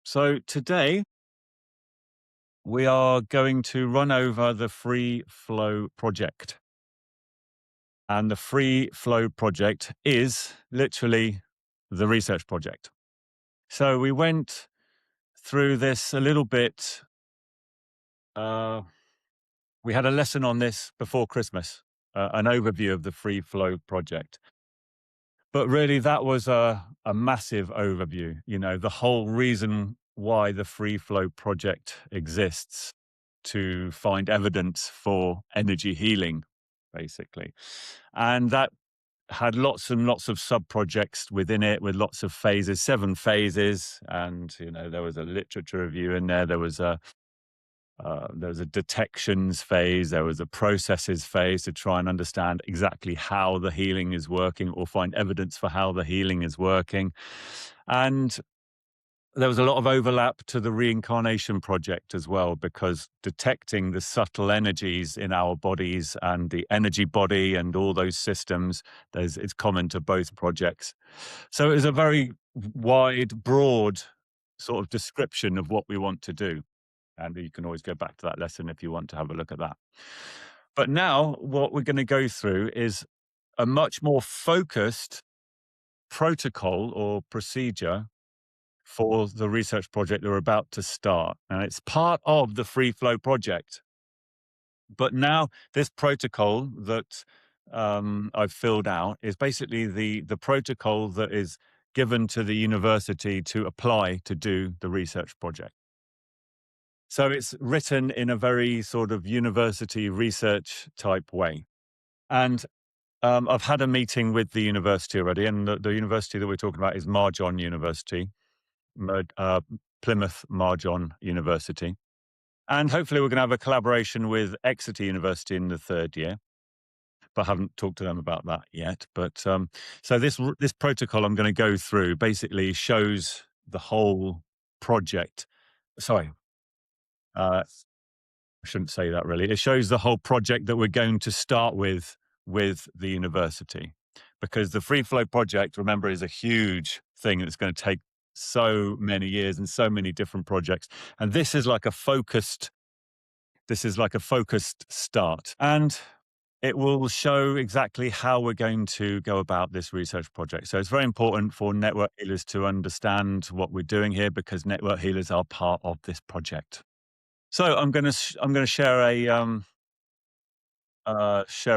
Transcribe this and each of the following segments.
So today we are going to run over the Free Flow project. And the Free Flow project is literally the research project. So we went through this a little bit. Uh, we had a lesson on this before Christmas, an overview of the Free Flow project. But really, that was a massive overview. The whole reason why the Free Flow project exists to find evidence for energy healing, basically. And that had lots and lots of sub projects within it with lots of phases, 7 phases. And, there was a literature review in there. There was a detections phase, there was a processes phase to try and understand exactly how the healing is working or find evidence for how the healing is working. And there was a lot of overlap to the reincarnation project as well, because detecting the subtle energies in our bodies and the energy body and all those systems, it's common to both projects. So it was a very wide, broad sort of description of what we want to do. And you can always go back to that lesson if you want to have a look at that. But now, what we're going to go through is a much more focused protocol or procedure for the research project that we're about to start. And it's part of the Free Flow project. But now, this protocol that I've filled out is basically the protocol that is given to the university to apply to do the research project. So it's written in a very sort of university research type way. And I've had a meeting with the university already, and the university that we're talking about is Marjon University, uh, Plymouth Marjon University. And hopefully we're going to have a collaboration with Exeter University in the third year, but I haven't talked to them about that yet. But so this protocol I'm going to go through basically shows the whole project. Sorry, I shouldn't say that really. It shows the whole project that we're going to start with the university, because the Free Flow project, remember, is a huge thing that's going to take so many years and so many different projects. And this is like a focused start. And it will show exactly how we're going to go about this research project. So it's very important for network healers to understand what we're doing here, because network healers are part of this project. So I'm going to share a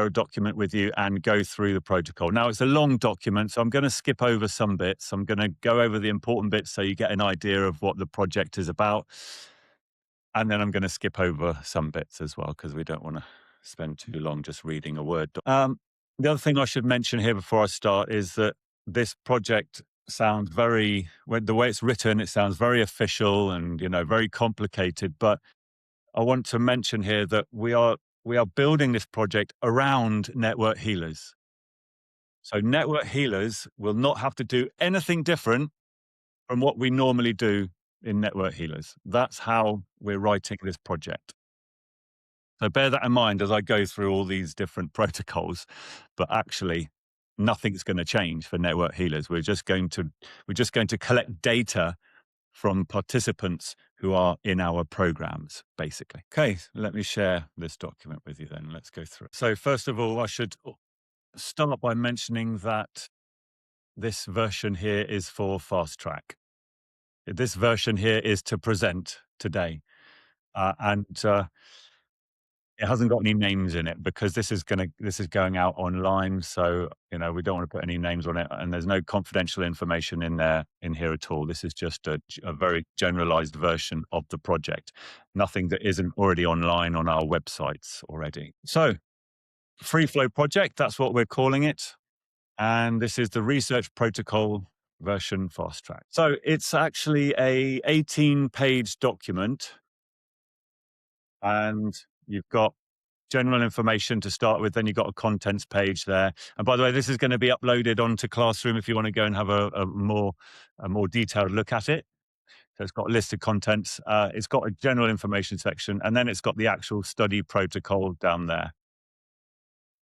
document with you and go through the protocol. Now, it's a long document, so I'm going to skip over some bits. I'm going to go over the important bits so you get an idea of what the project is about. And then I'm going to skip over some bits as well, because we don't want to spend too long just reading a Word the other thing I should mention here before I start is that this project sounds the way it's written, it sounds very official and, very complicated. But I want to mention here that we are building this project around network healers. So network healers will not have to do anything different from what we normally do in network healers. That's how we're writing this project. So bear that in mind as I go through all these different protocols, but actually nothing's going to change for network healers. We're just going to collect data from participants who are in our programs, basically. Okay, let me share this document with you then. Let's go through it. So first of all, I should start by mentioning that this version here is for FASTRAC. This version here is to present today. And it hasn't got any names in it, because this is going out online. So, we don't want to put any names on it, and there's no confidential information in here at all. This is just a very generalized version of the project. Nothing that isn't already online on our websites already. So Free Flow project, that's what we're calling it. And this is the research protocol version fast track. So it's actually a 18-page document, and you've got general information to start with, then you've got a contents page there. And by the way, this is going to be uploaded onto Classroom if you want to go and have a more detailed look at it. So it's got a list of contents. It's got a general information section, and then it's got the actual study protocol down there.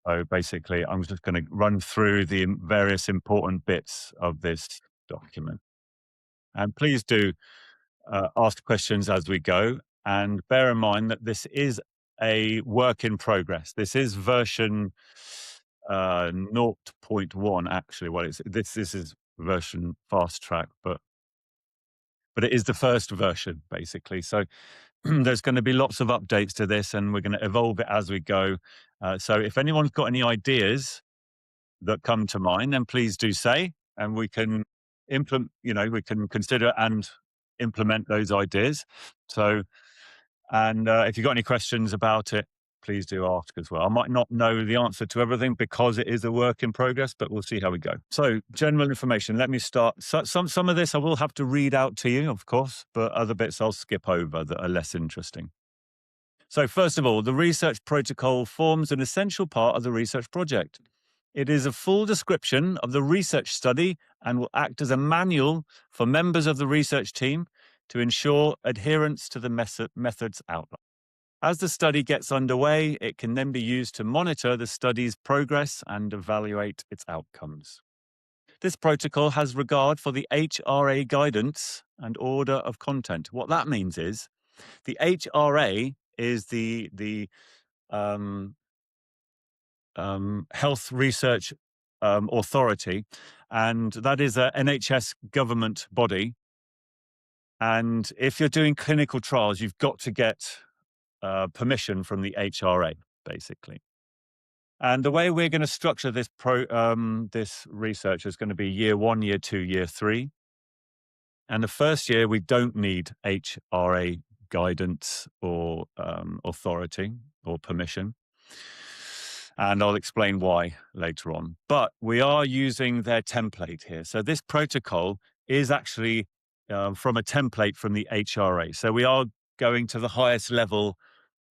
So basically, I'm just going to run through the various important bits of this document. And please do ask questions as we go. And bear in mind that this is a work in progress. This is version zero point 0.1, actually. Well, this is version fast track, but it is the first version, basically. So there's going to be lots of updates to this, and we're going to evolve it as we go. So if anyone's got any ideas that come to mind, then please do say, and we can implement. We can consider and implement those ideas. So, and if you've got any questions about it, please do ask as well. I might not know the answer to everything because it is a work in progress, but we'll see how we go. So, general information. Let me start. So, some of this I will have to read out to you, of course, but other bits I'll skip over that are less interesting. So, first of all, the research protocol forms an essential part of the research project. It is a full description of the research study and will act as a manual for members of the research team to ensure adherence to the methods outlined. As the study gets underway, it can then be used to monitor the study's progress and evaluate its outcomes. This protocol has regard for the HRA guidance and order of content. What that means is the HRA is the Health Research Authority, and that is a NHS government body. And if you're doing clinical trials, you've got to get permission from the HRA, basically. And the way we're going to structure this this research is going to be year 1, year 2, year 3. And the first year, we don't need HRA guidance or authority or permission. And I'll explain why later on. But we are using their template here. So this protocol is actually from a template from the HRA. So we are going to the highest level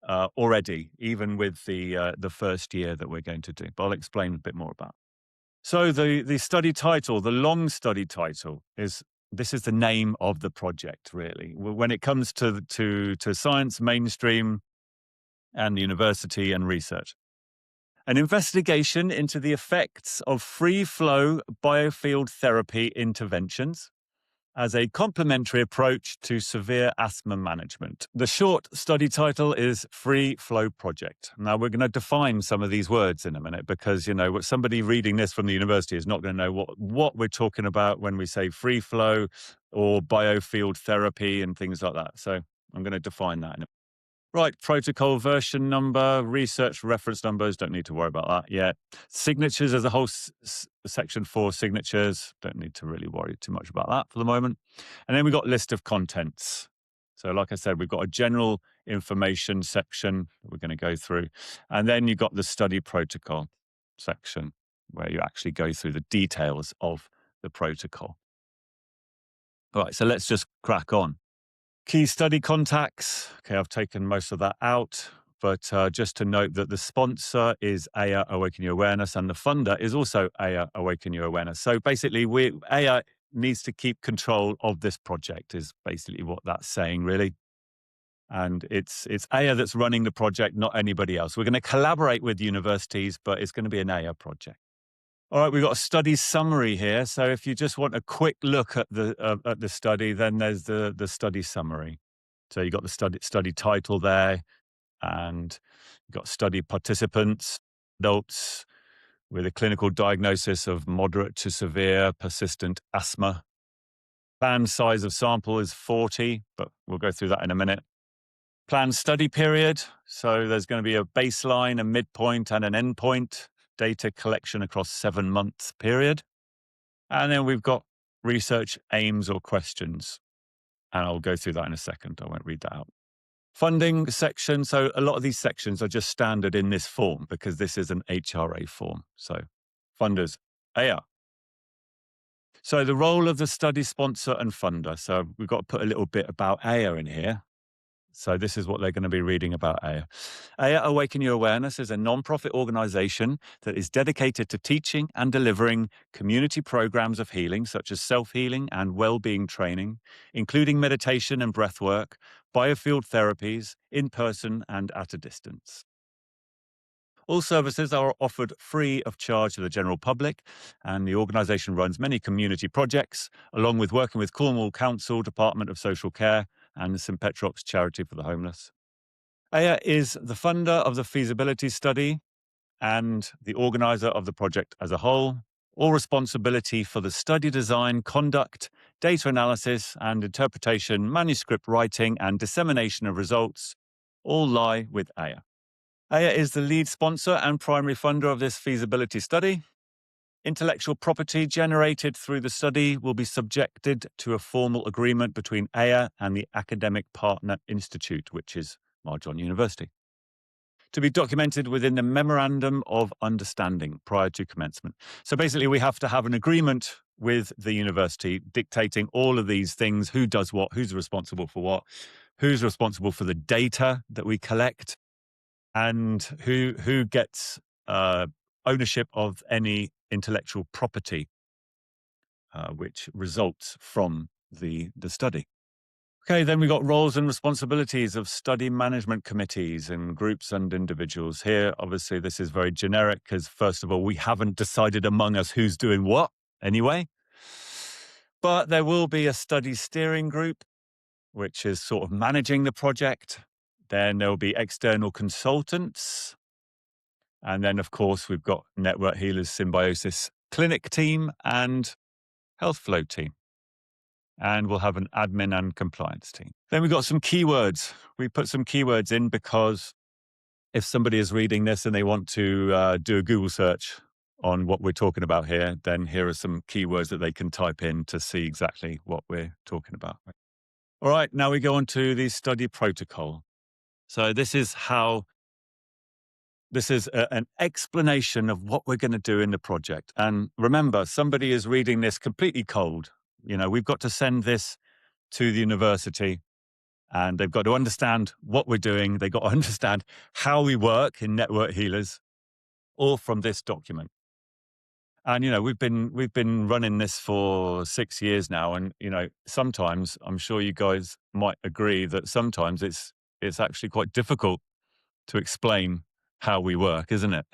already, even with the first year that we're going to do. But I'll explain a bit more about it. So the study title, the long study title, is this is the name of the project, really. When it comes to science, mainstream, and university and research. An investigation into the effects of free-flow biofield therapy interventions as a complementary approach to severe asthma management. The short study title is Free Flow Project. Now, we're going to define some of these words in a minute because, somebody reading this from the university is not going to know what we're talking about when we say free flow or biofield therapy and things like that. So I'm going to define that in a minute. Right, protocol version number, research reference numbers, don't need to worry about that yet. Signatures, as a whole section for signatures, don't need to really worry too much about that for the moment. And then we've got list of contents. So like I said, we've got a general information section that we're going to go through. And then you've got the study protocol section where you actually go through the details of the protocol. All right, so let's just crack on. Key study contacts. Okay, I've taken most of that out, but just to note that the sponsor is AIA Awaken Your Awareness and the funder is also AIA Awaken Your Awareness. So basically, AIA needs to keep control of this project is basically what that's saying, really. And it's AIA that's running the project, not anybody else. We're going to collaborate with universities, but it's going to be an AIA project. All right, we've got a study summary here. So if you just want a quick look at the study, then there's the study summary. So you've got the study title there, and you've got study participants, adults with a clinical diagnosis of moderate to severe persistent asthma. Planned size of sample is 40, but we'll go through that in a minute. Planned study period. So there's going to be a baseline, a midpoint, and an endpoint. Data collection across 7-month period. And then we've got research aims or questions. And I'll go through that in a second. I won't read that out. Funding section. So a lot of these sections are just standard in this form because this is an HRA form. So funders, AIA. So the role of the study sponsor and funder. So we've got to put a little bit about AIA in here. So this is what they're going to be reading about AIA. AIA Awaken Your Awareness is a non-profit organization that is dedicated to teaching and delivering community programs of healing, such as self-healing and well-being training, including meditation and breath work, biofield therapies, in person and at a distance. All services are offered free of charge to the general public, and the organisation runs many community projects, along with working with Cornwall Council Department of Social Care and the St Petrock's Charity for the Homeless. AYA is the funder of the feasibility study and the organiser of the project as a whole. All responsibility for the study design, conduct, data analysis and interpretation, manuscript writing and dissemination of results all lie with AYA. AYA is the lead sponsor and primary funder of this feasibility study. Intellectual property generated through the study will be subjected to a formal agreement between AYA and the Academic Partner Institute, which is Marjon University, to be documented within the Memorandum of Understanding prior to commencement. So basically, we have to have an agreement with the university dictating all of these things: who does what, who's responsible for what, who's responsible for the data that we collect, and who gets ownership of any intellectual property which results from the study. Okay, then we got roles and responsibilities of study management committees and groups and individuals. Here, obviously, this is very generic because, first of all, we haven't decided among us who's doing what anyway. But there will be a study steering group, which is sort of managing the project. Then there will be external consultants. And then, of course, we've got Network Healers Symbiosis Clinic team and Health Flow team. And we'll have an admin and compliance team. Then we've got some keywords. We put some keywords in because if somebody is reading this and they want to do a Google search on what we're talking about here, then here are some keywords that they can type in to see exactly what we're talking about. All right, now we go on to the study protocol. So this is an explanation of what we're going to do in the project. And remember, somebody is reading this completely cold. We've got to send this to the university and they've got to understand what we're doing. They've got to understand how we work in Network Healers, all from this document. And, we've been running this for 6 years now. And, sometimes I'm sure you guys might agree that sometimes it's actually quite difficult to explain how we work, isn't it?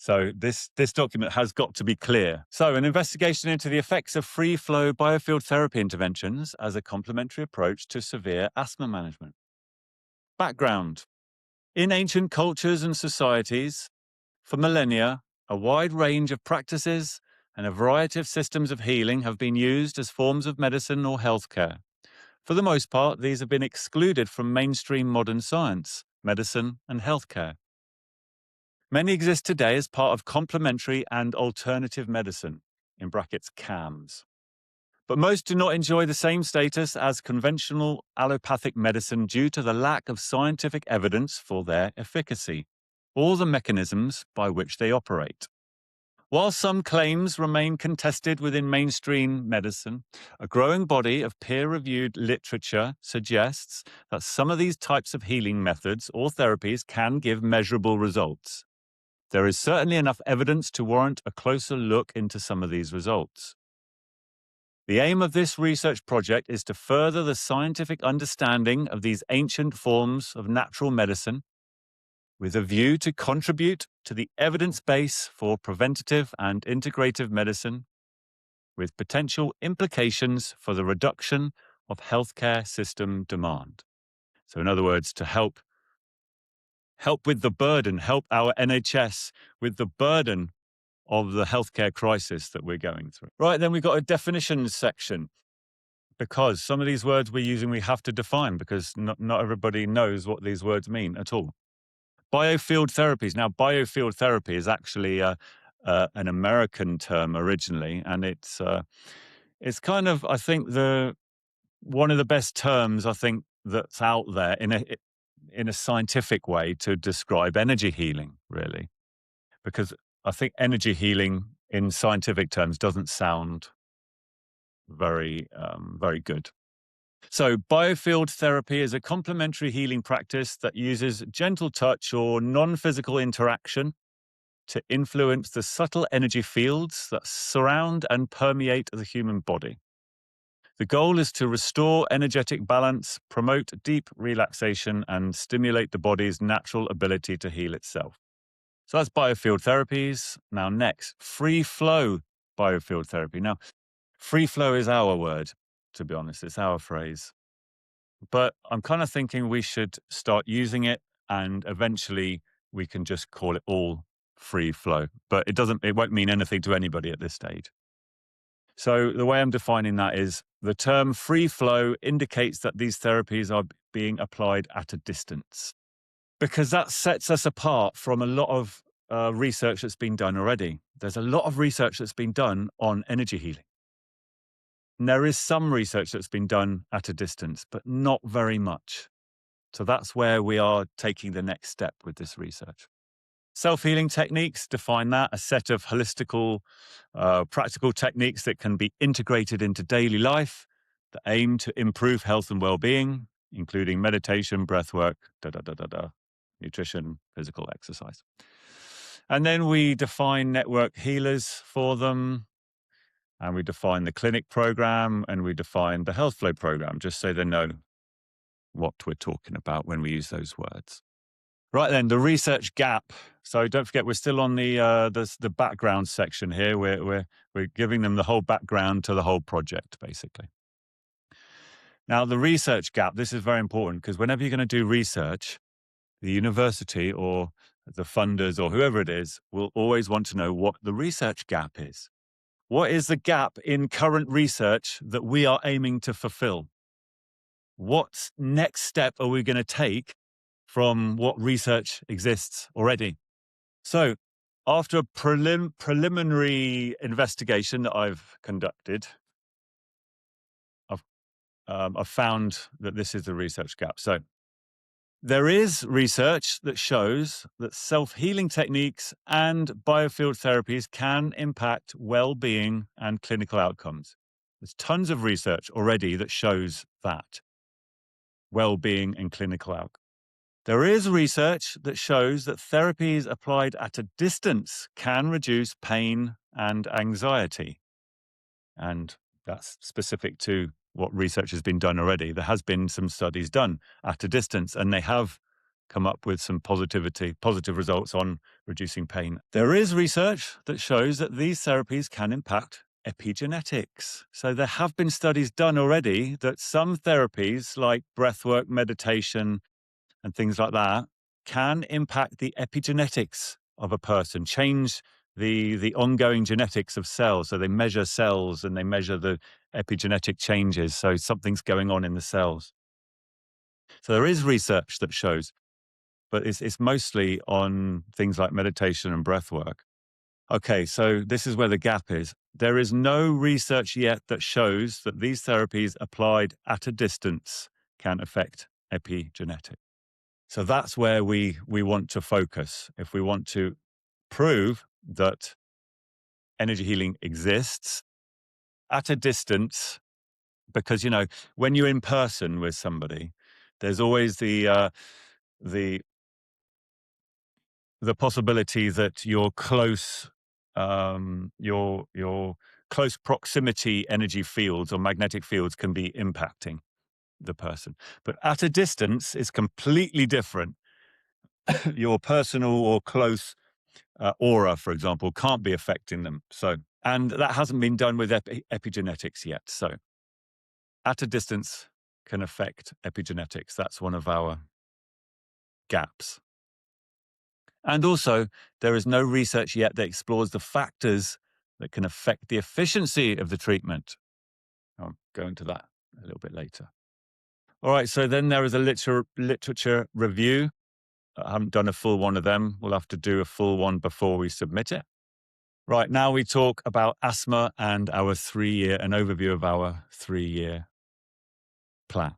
So this document has got to be clear. So an investigation into the effects of free flow biofield therapy interventions as a complementary approach to severe asthma management. Background. In ancient cultures and societies, for millennia, a wide range of practices and a variety of systems of healing have been used as forms of medicine or healthcare. For the most part, these have been excluded from mainstream modern science, medicine, and healthcare. Many exist today as part of complementary and alternative medicine, in brackets CAMS. But most do not enjoy the same status as conventional allopathic medicine due to the lack of scientific evidence for their efficacy or the mechanisms by which they operate. While some claims remain contested within mainstream medicine, a growing body of peer-reviewed literature suggests that some of these types of healing methods or therapies can give measurable results. There is certainly enough evidence to warrant a closer look into some of these results. The aim of this research project is to further the scientific understanding of these ancient forms of natural medicine with a view to contribute to the evidence base for preventative and integrative medicine with potential implications for the reduction of healthcare system demand. So in other words, to help with the burden, help our NHS with the burden of the healthcare crisis that we're going through. Right, then we've got a definitions section, because some of these words we're using we have to define because not everybody knows what these words mean at all. Biofield therapies. Now, biofield therapy is actually an American term originally, and it's kind of, I think, one of the best terms I think that's out there in a scientific way to describe energy healing, really, because I think energy healing in scientific terms doesn't sound very good. So biofield therapy is a complementary healing practice that uses gentle touch or non-physical interaction to influence the subtle energy fields that surround and permeate the human body. The goal is to restore energetic balance, promote deep relaxation, and stimulate the body's natural ability to heal itself. So that's biofield therapies. Now next, free flow biofield therapy. Now, free flow is our word, to be honest. It's our phrase. But I'm kind of thinking we should start using it, and eventually we can just call it all free flow. But it won't mean anything to anybody at this stage. So the way I'm defining that is the term free flow indicates that these therapies are being applied at a distance, because that sets us apart from a lot of research that's been done already. There's a lot of research that's been done on energy healing. And there is some research that's been done at a distance, but not very much. So that's where we are taking the next step with this research. Self-healing techniques define that, a set of holistical, practical techniques that can be integrated into daily life that aim to improve health and well-being, including meditation, breath work, nutrition, physical exercise. And then we define network healers for them, and we define the clinic program, and we define the health flow program, just so they know what we're talking about when we use those words. Right then, the research gap. So don't forget, we're still on the background section here. We're giving them the whole background to the whole project, basically. Now, the research gap. This is very important, because whenever you're going to do research, the university or the funders or whoever it is will always want to know what the research gap is. What is the gap in current research that we are aiming to fulfill? What next step are we going to take from what research exists already? So after a preliminary investigation that I've conducted, I've found that this is the research gap. So there is research that shows that self-healing techniques and biofield therapies can impact well-being and clinical outcomes. There's tons of research already that shows that well-being and clinical outcomes. There is research that shows that therapies applied at a distance can reduce pain and anxiety. And that's specific to what research has been done already. There has been some studies done at a distance, and they have come up with some positive results on reducing pain. There is research that shows that these therapies can impact epigenetics. So there have been studies done already that some therapies like breathwork, meditation, and things like that can impact the epigenetics of a person, change the ongoing genetics of cells. So they measure cells and they measure the epigenetic changes. So something's going on in the cells. So there is research that shows, but it's mostly on things like meditation and breath work. Okay, so this is where the gap is. There is no research yet that shows that these therapies applied at a distance can affect epigenetics. So that's where we want to focus. If we want to prove that energy healing exists at a distance, because, when you're in person with somebody, there's always the possibility that your close proximity energy fields or magnetic fields can be impacting the person. But at a distance, it's completely different. Your personal or close aura, for example, can't be affecting them. And that hasn't been done with epigenetics yet. So at a distance can affect epigenetics. That's one of our gaps. And also, there is no research yet that explores the factors that can affect the efficiency of the treatment. I'll go into that a little bit later. All right, so then there is a literature review. I haven't done a full one of them. We'll have to do a full one before we submit it. Right, now we talk about asthma and an overview of our 3-year plan.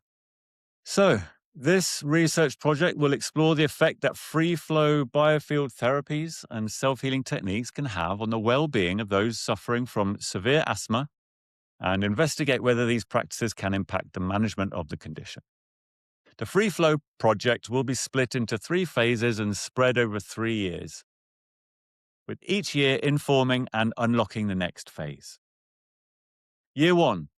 So this research project will explore the effect that free-flow biofield therapies and self-healing techniques can have on the well-being of those suffering from severe asthma and investigate whether these practices can impact the management of the condition. The free flow project will be split into 3 phases and spread over 3 years, with each year informing and unlocking the next phase. Year 1,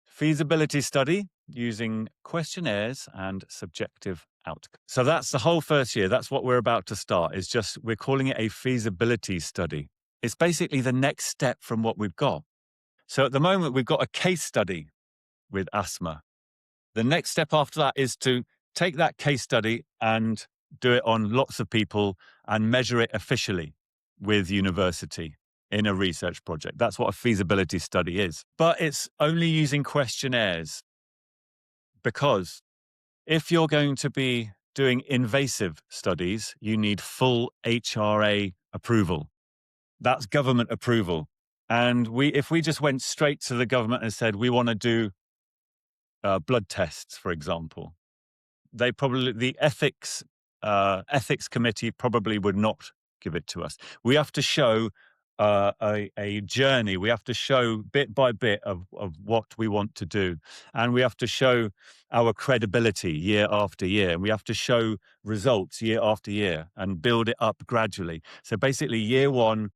feasibility study using questionnaires and subjective outcomes. So that's the whole first year. That's what we're about to start. It's just, we're calling it a feasibility study. It's basically the next step from what we've got. So at the moment, we've got a case study with asthma. The next step after that is to take that case study and do it on lots of people and measure it officially with university in a research project. That's what a feasibility study is. But it's only using questionnaires, because if you're going to be doing invasive studies, you need full HRA approval. That's government approval. And if we just went straight to the government and said, we want to do blood tests, for example, the ethics committee probably would not give it to us. We have to show a journey. We have to show bit by bit of what we want to do. And we have to show our credibility year after year. We have to show results year after year and build it up gradually. So basically, year one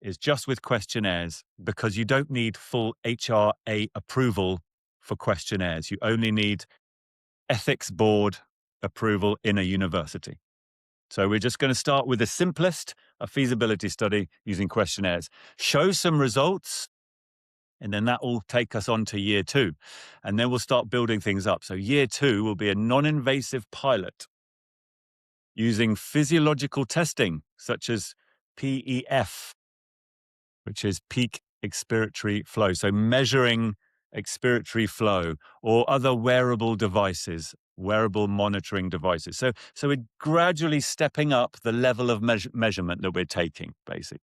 is just with questionnaires, because you don't need full HRA approval for questionnaires. You only need ethics board approval in a university. So we're just going to start with the simplest, a feasibility study using questionnaires, show some results, and then that will take us on to year two. And then we'll start building things up. So year two will be a non-invasive pilot using physiological testing, such as PEF, which is peak expiratory flow. So measuring expiratory flow, or other wearable devices, wearable monitoring devices. So we're gradually stepping up the level of measurement that we're taking, basically.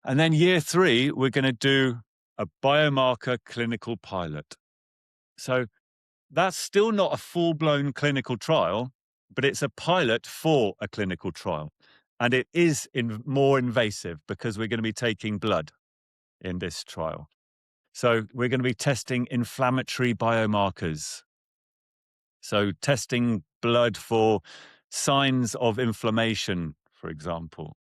And then year three, we're going to do a biomarker clinical pilot. So that's still not a full-blown clinical trial, but it's a pilot for a clinical trial. And it is more invasive, because we're going to be taking blood in this trial. So we're going to be testing inflammatory biomarkers. So testing blood for signs of inflammation, for example.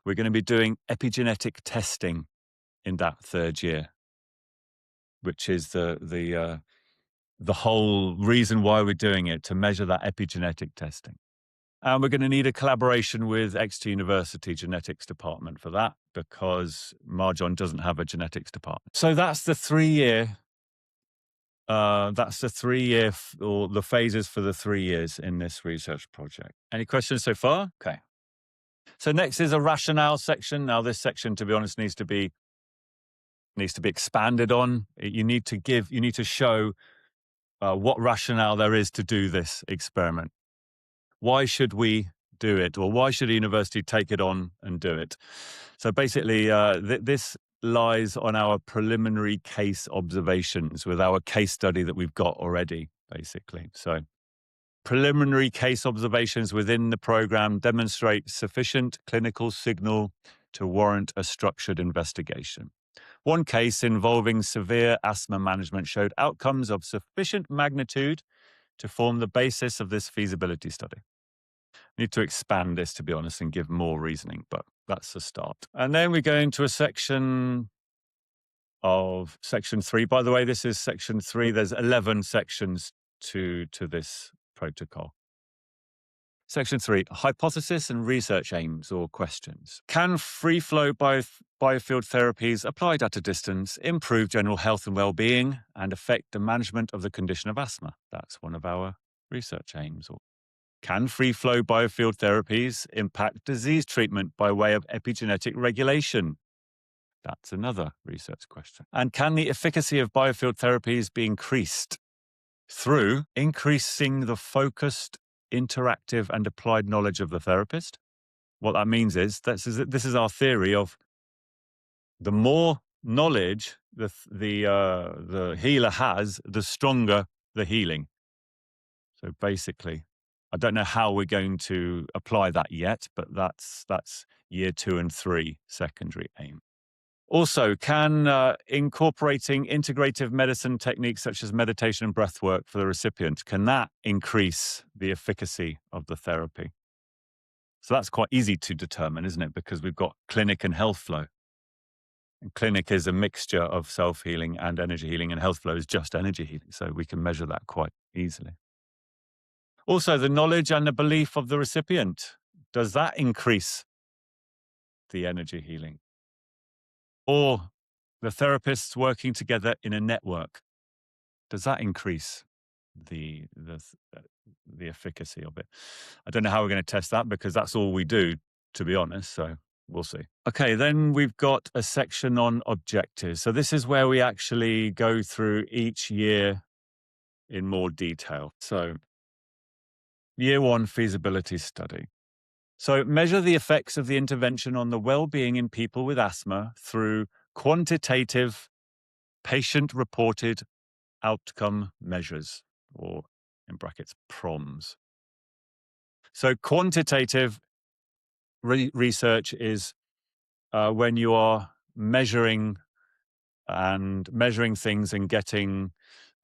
We're going to be doing epigenetic testing in that third year, which is the whole reason why we're doing it, to measure that epigenetic testing. And we're going to need a collaboration with Exeter University Genetics Department for that, because Marjon doesn't have a genetics department. So that's the 3-year, or the phases for the 3 years in this research project. Any questions so far? Okay. So next is a rationale section. Now this section, to be honest, needs to be expanded on. You need to show what rationale there is to do this experiment. Why should we do it, or why should a university take it on and do it? So basically, this lies on our preliminary case observations with our case study that we've got already, basically. So preliminary case observations within the program demonstrate sufficient clinical signal to warrant a structured investigation. One case involving severe asthma management showed outcomes of sufficient magnitude to form the basis of this feasibility study. Need to expand this, to be honest, and give more reasoning, but that's a start. And then we go into a section 3. By the way, this is section 3. There's 11 sections to this protocol. Section 3, hypothesis and research aims or questions. Can free-flow biofield therapies applied at a distance improve general health and well-being and affect the management of the condition of asthma? That's one of our research aims. Or can free-flow biofield therapies impact disease treatment by way of epigenetic regulation? That's another research question. And can the efficacy of biofield therapies be increased through increasing the focused, interactive, and applied knowledge of the therapist? What that means is, this is our theory of the more knowledge the healer has, the stronger the healing. So basically, I don't know how we're going to apply that yet, but that's year 2 and 3 secondary aim. Also, can incorporating integrative medicine techniques such as meditation and breath work for the recipient, can that increase the efficacy of the therapy? So that's quite easy to determine, isn't it? Because we've got clinic and health flow. Clinic is a mixture of self-healing and energy healing, and health flow is just energy healing. So we can measure that quite easily. Also, the knowledge and the belief of the recipient. Does that increase the energy healing? Or the therapists working together in a network. Does that increase the the the efficacy of it? I don't know how we're going to test that because that's all we do, to be honest. So we'll see. Okay, then we've got a section on objectives. So this is where we actually go through each year in more detail. So year 1 feasibility study. So measure the effects of the intervention on the well-being in people with asthma through quantitative patient-reported outcome measures, or in brackets, PROMs. So quantitative research is when you are measuring things and getting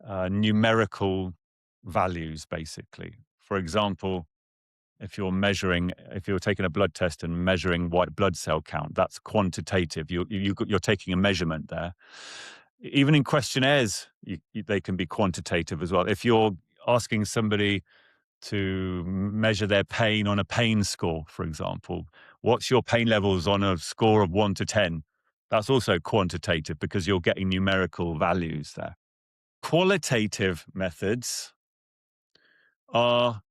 numerical values, basically. For example, if you're taking a blood test and measuring white blood cell count, that's quantitative. You're taking a measurement there. Even in questionnaires, they can be quantitative as well. If you're asking somebody to measure their pain on a pain score, for example, what's your pain levels on a score of 1 to 10? That's also quantitative because you're getting numerical values there. Qualitative methods are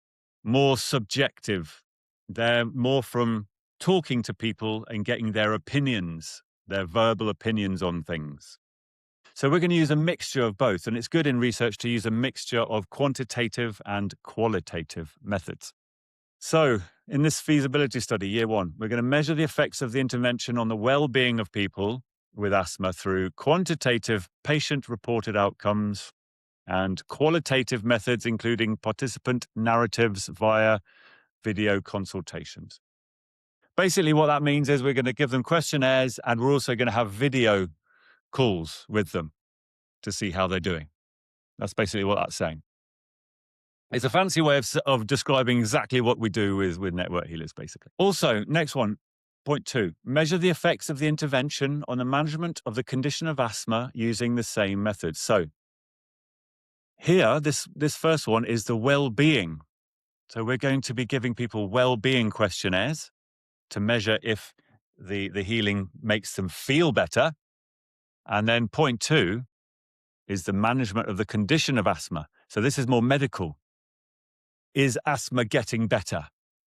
more subjective. They're more from talking to people and getting their opinions, their verbal opinions on things. So we're going to use a mixture of both, and it's good in research to use a mixture of quantitative and qualitative methods. So in this feasibility study, year 1, we're going to measure the effects of the intervention on the well-being of people with asthma through quantitative patient-reported outcomes and qualitative methods, including participant narratives via video consultations. Basically, what that means is we're going to give them questionnaires and we're also going to have video calls with them to see how they're doing. That's basically what that's saying. It's a fancy way of describing exactly what we do with network healers, basically. Also, next one, point 2, measure the effects of the intervention on the management of the condition of asthma using the same methods. So here, this first one is the well-being. So we're going to be giving people well-being questionnaires to measure if the healing makes them feel better. And then point 2 is the management of the condition of asthma. So this is more medical. Is asthma getting better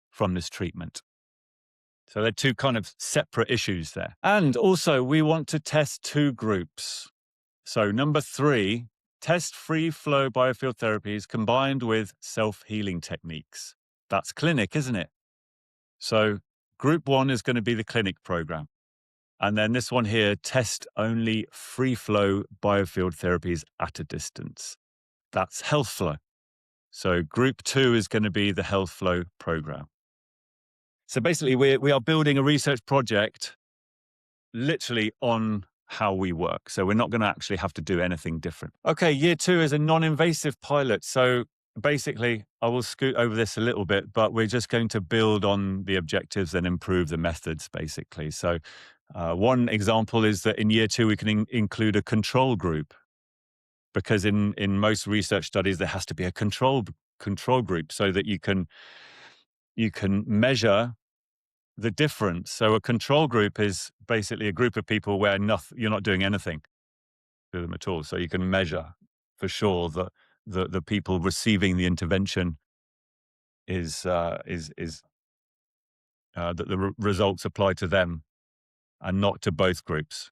from this treatment? So they're 2 kind of separate issues there. And also we want to test 2 groups. So number 3, test free flow biofield therapies combined with self-healing techniques. That's clinic, isn't it? So group 1 is going to be the clinic program. And then this one here, test only free flow biofield therapies at a distance. That's health flow. So group 2 is going to be the health flow program. So basically we are building a research project literally on how we work. So we're not going to actually have to do anything different. Okay, year 2 is a non-invasive pilot. So basically, I will scoot over this a little bit, but we're just going to build on the objectives and improve the methods, basically. So one example is that in year 2, we can include a control group, because in most research studies, there has to be a control group so that you can measure the difference. So a control group is basically a group of people where you're not doing anything to them at all. So you can measure for sure that the people receiving the intervention that the results apply to them and not to both groups.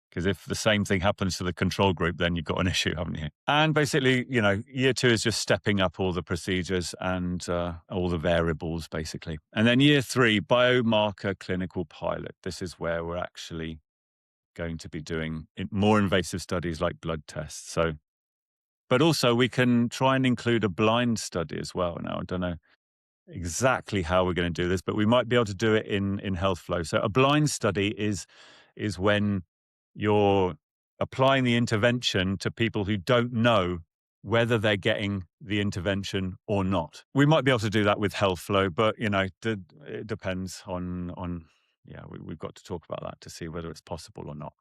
Because if the same thing happens to the control group, then you've got an issue, haven't you? And basically, year 2 is just stepping up all the procedures and all the variables, basically. And then year 3, biomarker clinical pilot. This is where we're actually going to be doing more invasive studies like blood tests. So, but also we can try and include a blind study as well. Now, I don't know exactly how we're going to do this, but we might be able to do it in health flow. So a blind study is when you're applying the intervention to people who don't know whether they're getting the intervention or not. We might be able to do that with health flow, but it depends on Yeah, we've got to talk about that to see whether it's possible or not.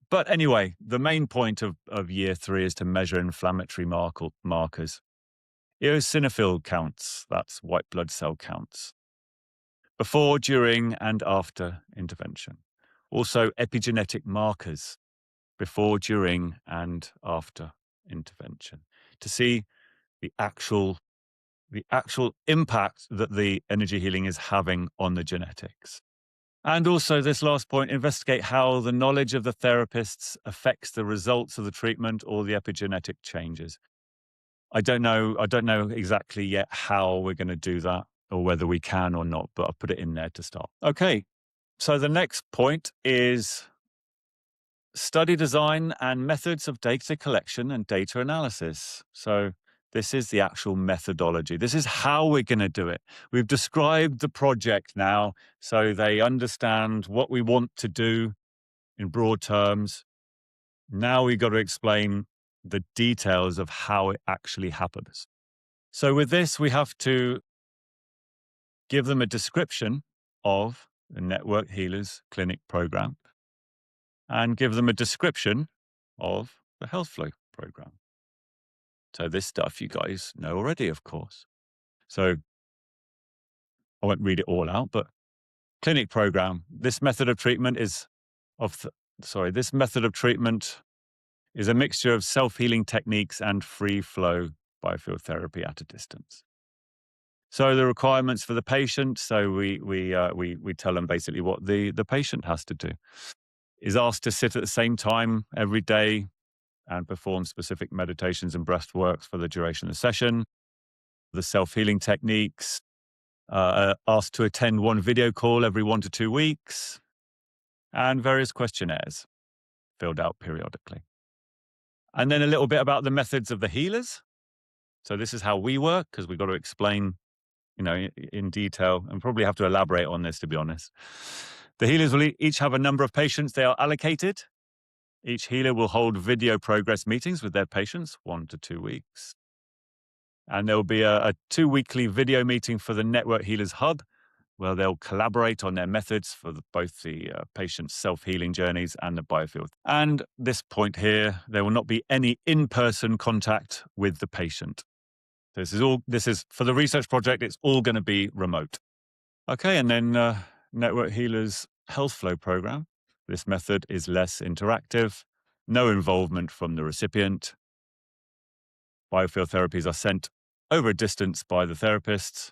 But anyway, the main point of year 3 is to measure inflammatory markers. Eosinophil counts, that's white blood cell counts, before, during, and after intervention. Also, epigenetic markers, before, during, and after intervention, to see the actual impact that the energy healing is having on the genetics. And also, this last point, investigate how the knowledge of the therapists affects the results of the treatment or the epigenetic changes. I don't know exactly yet how we're going to do that or whether we can or not, but I'll put it in there to start. Okay, so the next point is study design and methods of data collection and data analysis. So this is the actual methodology. This is how we're going to do it. We've described the project now so they understand what we want to do in broad terms. Now we've got to explain the details of how it actually happens. So with this, we have to give them a description of the Network Healers Clinic program and give them a description of the Health Flow program. So this stuff you guys know already, of course. So I won't read it all out, but clinic program. This method of treatment is a mixture of self-healing techniques and free flow biofield therapy at a distance. So the requirements for the patient. So we tell them basically what the patient has to do. Is asked to sit at the same time every day and perform specific meditations and breath works for the duration of the session. The self-healing techniques, asked to attend one video call every 1 to 2 weeks, and various questionnaires filled out periodically. And then a little bit about the methods of the healers. So this is how we work, because we've got to explain, in detail, and probably have to elaborate on this, to be honest. The healers will each have a number of patients they are allocated. Each healer will hold video progress meetings with their patients, 1 to 2 weeks. And there will be a 2-weekly video meeting for the Network Healers Hub, where they'll collaborate on their methods for both the patient's self-healing journeys and the biofield. And this point here, there will not be any in-person contact with the patient. This is for the research project, it's all going to be remote. Okay, and then Network Healers Health Flow program. This method is less interactive, no involvement from the recipient. Biofield therapies are sent over a distance by the therapists,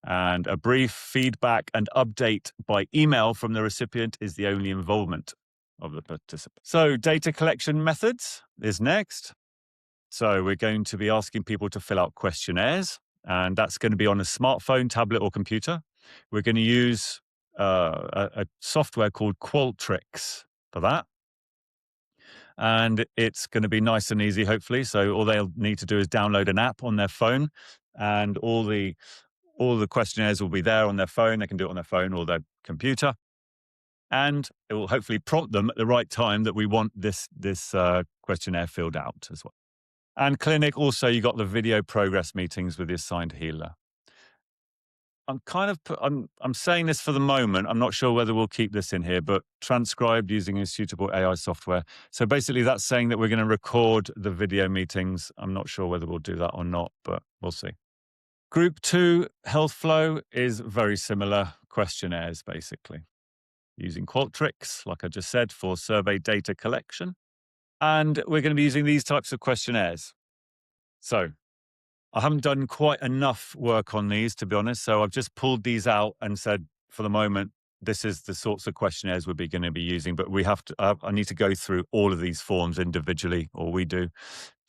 and a brief feedback and update by email from the recipient is the only involvement of the participant. So data collection methods is next. So we're going to be asking people to fill out questionnaires, and that's going to be on a smartphone, tablet, or computer. We're going to use a software called Qualtrics for that. And it's going to be nice and easy, hopefully. So all they'll need to do is download an app on their phone, and all the questionnaires will be there on their phone. They can do it on their phone or their computer. And it will hopefully prompt them at the right time that we want this questionnaire filled out as well. And clinic, also, you got the video progress meetings with the assigned healer. I'm saying this for the moment. I'm not sure whether we'll keep this in here, but transcribed using a suitable AI software. So basically that's saying that we're going to record the video meetings. I'm not sure whether we'll do that or not, but we'll see. Group 2 Health Flow is very similar questionnaires, basically, using Qualtrics, like I just said, for survey data collection. And we're going to be using these types of questionnaires. So I haven't done quite enough work on these, to be honest. So I've just pulled these out and said, for the moment, this is the sorts of questionnaires we're going to be using. But we have to. I need to go through all of these forms individually, or we do,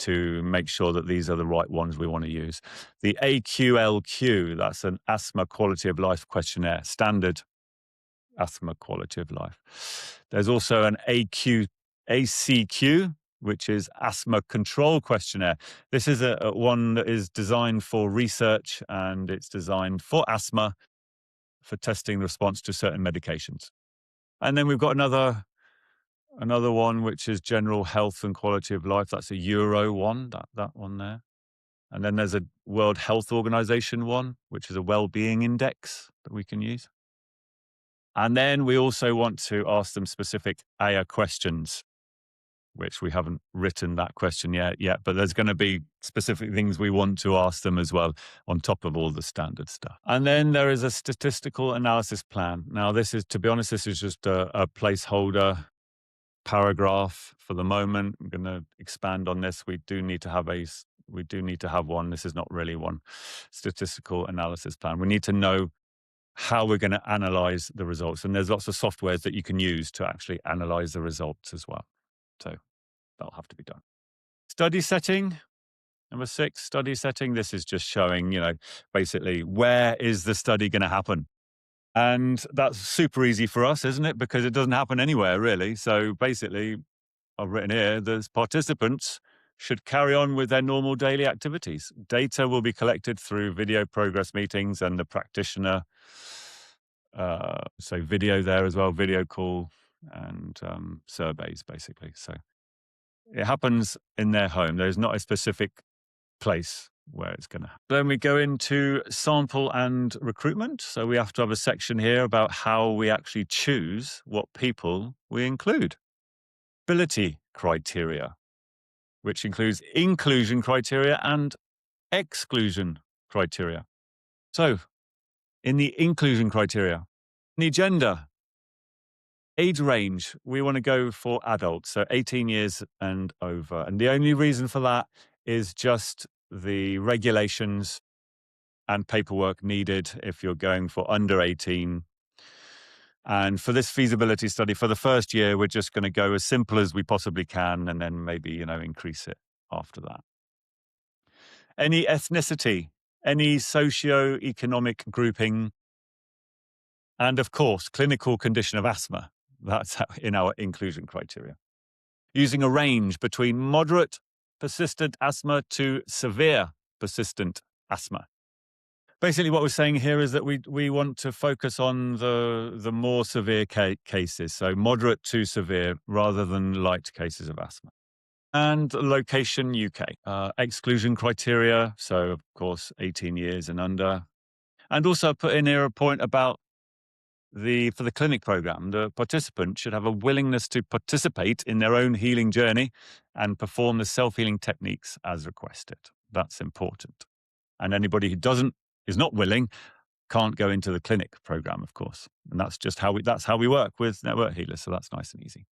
to make sure that these are the right ones we want to use. The AQLQ, that's an asthma quality of life questionnaire, standard asthma quality of life. There's also an ACQ, which is asthma control questionnaire. This is a one that is designed for research, and it's designed for asthma, for testing the response to certain medications. And then we've got another one, which is general health and quality of life. That's a Euro one, that one there. And then there's a World Health Organization one, which is a well-being index that we can use. And then we also want to ask them specific AYA questions, which we haven't written that question yet, but there's going to be specific things we want to ask them as well, on top of all the standard stuff. And then there is a statistical analysis plan. Now, this is, to be honest, this is just a placeholder paragraph for the moment. I'm going to expand on this. We do need to have one. This is not really one. Statistical analysis plan. We need to know how we're going to analyze the results. And there's lots of softwares that you can use to actually analyze the results as well. So that'll have to be done. Study setting. Number 6, study setting. This is just showing, basically where is the study going to happen? And that's super easy for us, isn't it? Because it doesn't happen anywhere really. So basically, I've written here, the participants should carry on with their normal daily activities. Data will be collected through video progress meetings and the practitioner. So video there as well, video call and surveys basically. So it happens in their home. There's not a specific place where it's going to happen. Then we go into sample and recruitment. So we have to have a section here about how we actually choose what people we include. Ability criteria, which includes inclusion criteria and exclusion criteria. So in the inclusion criteria, the gender, age range, we want to go for adults, so 18 years and over. And the only reason for that is just the regulations and paperwork needed if you're going for under 18. And for this feasibility study, for the first year, we're just going to go as simple as we possibly can and then maybe, increase it after that. Any ethnicity, any socio-economic grouping, and of course, clinical condition of asthma. That's in our inclusion criteria. Using a range between moderate persistent asthma to severe persistent asthma. Basically, what we're saying here is that we want to focus on the more severe cases, so moderate to severe, rather than light cases of asthma. And location, UK. Exclusion criteria, so of course 18 years and under. And also put in here a point about for the clinic program, the participant should have a willingness to participate in their own healing journey and perform the self-healing techniques as requested. That's important. And anybody who is not willing can't go into the clinic program, of course. And that's just how we work with Network Healers. So that's nice and easy.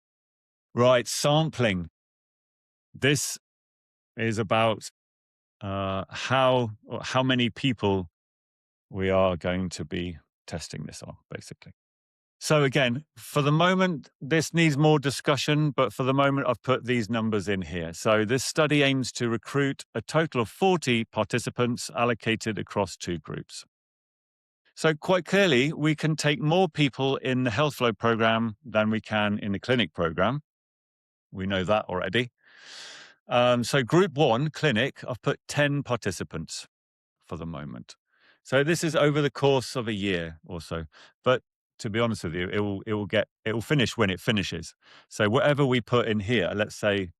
Right, sampling. This is about how many people we are going to be testing this on, basically. So again, for the moment, this needs more discussion, but for the moment, I've put these numbers in here. So this study aims to recruit a total of 40 participants allocated across 2 groups. So quite clearly, we can take more people in the Health Flow program than we can in the clinic program. We know that already. So group 1, clinic, I've put 10 participants for the moment. So this is over the course of a year or so. But to be honest with you, it will finish when it finishes. So whatever we put in here, let's say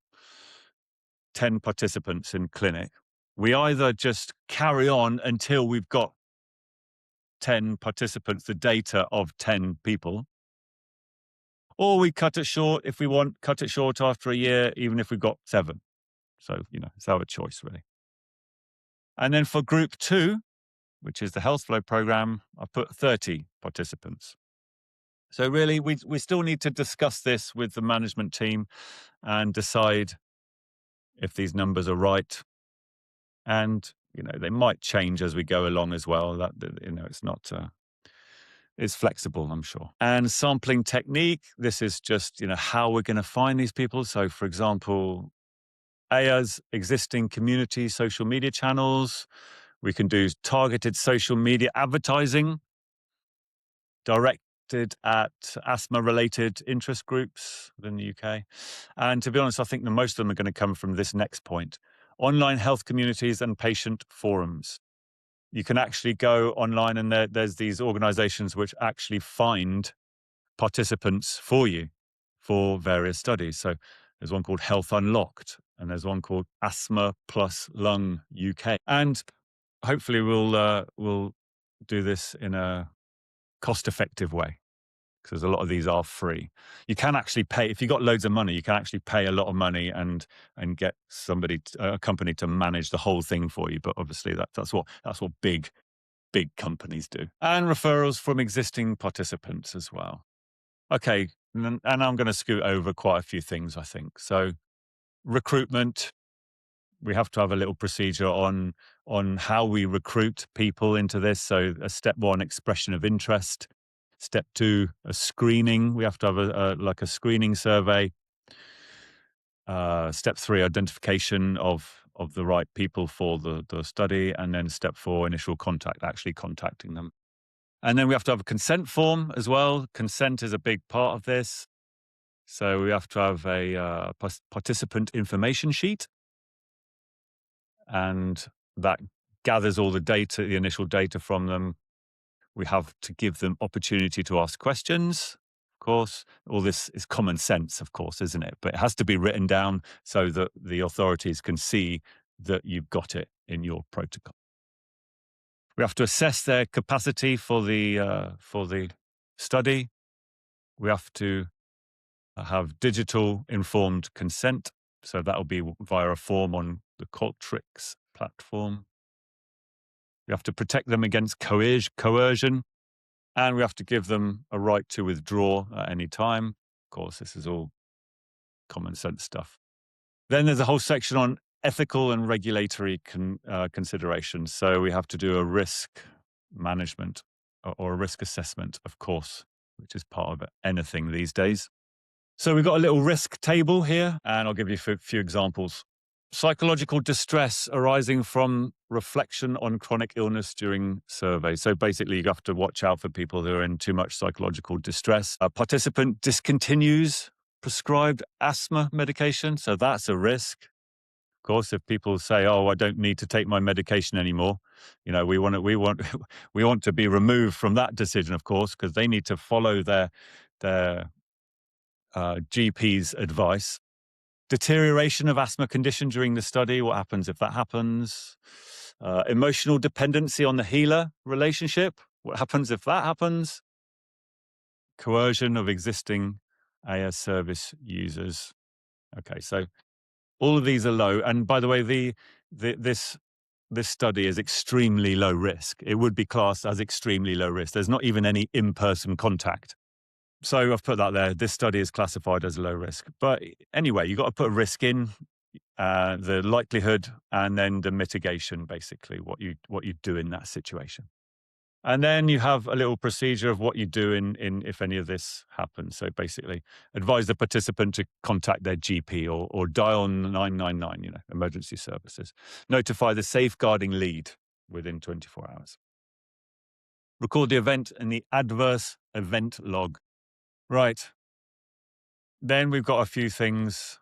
10 participants in clinic, we either just carry on until we've got 10 participants, the data of 10 people, or we cut it short if we want, cut it short after a year, even if we've got 7. So, it's our choice really. And then for group 2, which is the Health Flow program, I put 30 participants. So really, we still need to discuss this with the management team and decide if these numbers are right. And, they might change as we go along as well. That, it's not, it's flexible, I'm sure. And sampling technique, this is just, how we're going to find these people. So for example, AYA's existing community social media channels. We can do targeted social media advertising directed at asthma-related interest groups within the UK. And to be honest, I think the most of them are going to come from this next point. Online health communities and patient forums. You can actually go online and there's these organizations which actually find participants for you for various studies. So there's one called Health Unlocked and there's one called Asthma Plus Lung UK. And hopefully we'll do this in a cost-effective way. because a lot of these are free. You can actually pay if you got loads of money. You can actually pay a lot of money and get a company to manage the whole thing for you. But obviously, that's what big companies do. And referrals from existing participants as well. Okay, and I'm going to scoot over quite a few things, I think. So recruitment, we have to have a little procedure on how we recruit people into this. So a step 1, expression of interest. Step 2, a screening. We have to have a screening survey. Step 3, identification of the right people for the study. And then step 4, initial contact, actually contacting them. And then we have to have a consent form as well. Consent is a big part of this. So we have to have a participant information sheet, and that gathers all the data, the initial data from them. We have to give them opportunity to ask questions. Of course, all this is common sense, of course, isn't it? But it has to be written down so that the authorities can see that you've got it in your protocol. We have to assess their capacity for the study. We have to have digital informed consent. So that'll be via a form on the Qualtrics platform. We have to protect them against coercion, and we have to give them a right to withdraw at any time. Of course, this is all common sense stuff. Then there's a whole section on ethical and regulatory considerations. So we have to do a risk management or a risk assessment, of course, which is part of anything these days. So we've got a little risk table here, and I'll give you a few examples. Psychological distress arising from reflection on chronic illness during survey. So basically, you have to watch out for people who are in too much psychological distress. A participant discontinues prescribed asthma medication, so that's a risk. Of course, if people say, "Oh, I don't need to take my medication anymore," we want to be removed from that decision, of course, because they need to follow their GP's advice. Deterioration of asthma condition during the study. What happens if that happens? Emotional dependency on the healer relationship. What happens if that happens? Coercion of existing AS service users. Okay, so all of these are low. And by the way, this study is extremely low risk. It would be classed as extremely low risk. There's not even any in-person contact. So I've put that there. This study is classified as low risk. But anyway, you've got to put a risk in, the likelihood, and then the mitigation, basically, what you do in that situation. And then you have a little procedure of what you do in if any of this happens. So basically, advise the participant to contact their GP or dial 999, emergency services. Notify the safeguarding lead within 24 hours. Record the event in the adverse event log. Right. Then we've got a few things,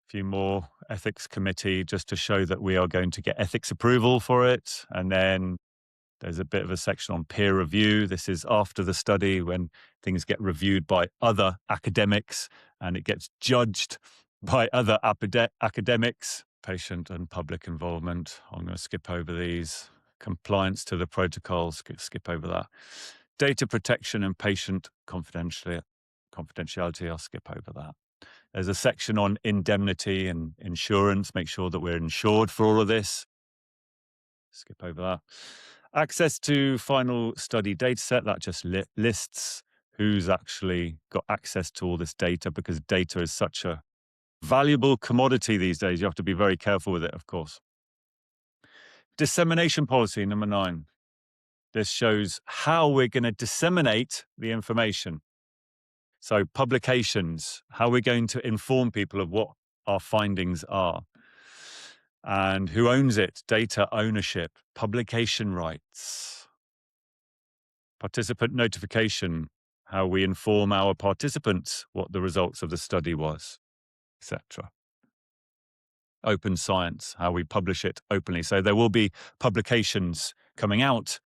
a few more ethics committee, just to show that we are going to get ethics approval for it. And then there's a bit of a section on peer review. This is after the study when things get reviewed by other academics and it gets judged by other academics. Patient and public involvement. I'm going to skip over these. Compliance to the protocols, skip over that. Data protection and patient confidentiality, I'll skip over that. There's a section on indemnity and insurance, make sure that we're insured for all of this. Skip over that. Access to final study data set, that just lists who's actually got access to all this data, because data is such a valuable commodity these days. You have to be very careful with it, of course. Dissemination policy, number 9. This shows how we're going to disseminate the information. So publications, how we're going to inform people of what our findings are. And who owns it? Data ownership, publication rights. Participant notification, how we inform our participants what the results of the study was, etc. Open science, how we publish it openly. So there will be publications coming out